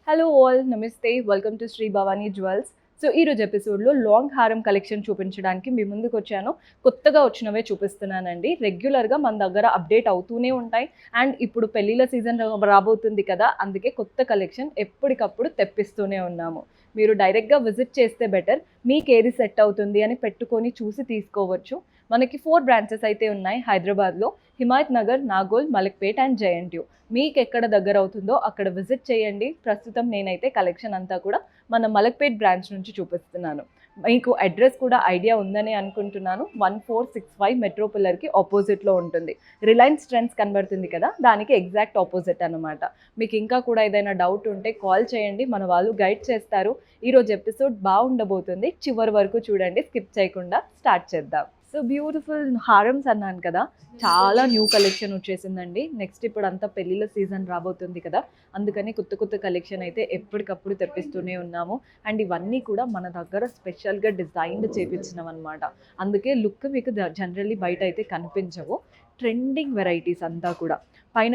Hello all, నమస్తే, welcome to Shri Bhavani jewels. So ఈరోజు ఎపిసోడ్లో లాంగ్ హారం కలెక్షన్ చూపించడానికి మీ ముందుకు వచ్చాను. కొత్తగా వచ్చినవే చూపిస్తున్నానండి. రెగ్యులర్గా మన దగ్గర అప్డేట్ అవుతూనే ఉంటాయి. అండ్ ఇప్పుడు పెళ్ళిళ్ళ సీజన్ రాబోతుంది కదా, అందుకే కొత్త కలెక్షన్ ఎప్పటికప్పుడు తెప్పిస్తూనే ఉన్నాము. మీరు డైరెక్ట్గా విజిట్ చేస్తే బెటర్. మీకు ఏది సెట్ అవుతుంది అని పెట్టుకొని చూసి తీసుకోవచ్చు. మనకి 4 బ్రాంచెస్ అయితే ఉన్నాయి హైదరాబాద్లో: హిమాయత్ నగర్, నాగోల్, మలక్పేట్ అండ్ జేఎన్టీయూ. మీకు ఎక్కడ దగ్గర అవుతుందో అక్కడ విజిట్ చేయండి. ప్రస్తుతం నేనైతే కలెక్షన్ అంతా కూడా మన మలక్పేట్ బ్రాంచ్ నుంచి చూపిస్తున్నాను. మీకు అడ్రస్ కూడా ఐడియా ఉందని అనుకుంటున్నాను. 1465 మెట్రో పిల్లర్కి ఆపోజిట్లో ఉంటుంది. రిలయన్స్ ట్రెండ్స్ కనబడుతుంది కదా, దానికి ఎగ్జాక్ట్ ఆపోజిట్ అనమాట. మీకు ఇంకా కూడా ఏదైనా డౌట్ ఉంటే కాల్ చేయండి, మన వాళ్ళు గైడ్ చేస్తారు. ఈరోజు ఎపిసోడ్ బాగుండబోతుంది, చివరి వరకు చూడండి, స్కిప్ చేయకుండా. స్టార్ట్ చేద్దాం. సో బ్యూటిఫుల్ హారమ్స్ అన్నాను కదా, చాలా న్యూ కలెక్షన్ వచ్చేసిందండి. నెక్స్ట్ ఇప్పుడు అంతా పెళ్ళిళ్ళ సీజన్ రాబోతుంది కదా, అందుకని కొత్త కొత్త కలెక్షన్ అయితే ఎప్పటికప్పుడు తెప్పిస్తూనే ఉన్నాము. అండ్ ఇవన్నీ కూడా మన దగ్గర స్పెషల్గా డిజైన్డ్ చేపించినవి అనమాట. అందుకే లుక్ మీకు జనరల్లీ బయట అయితే కనిపించవు. ట్రెండింగ్ వెరైటీస్ అంతా కూడా. పైన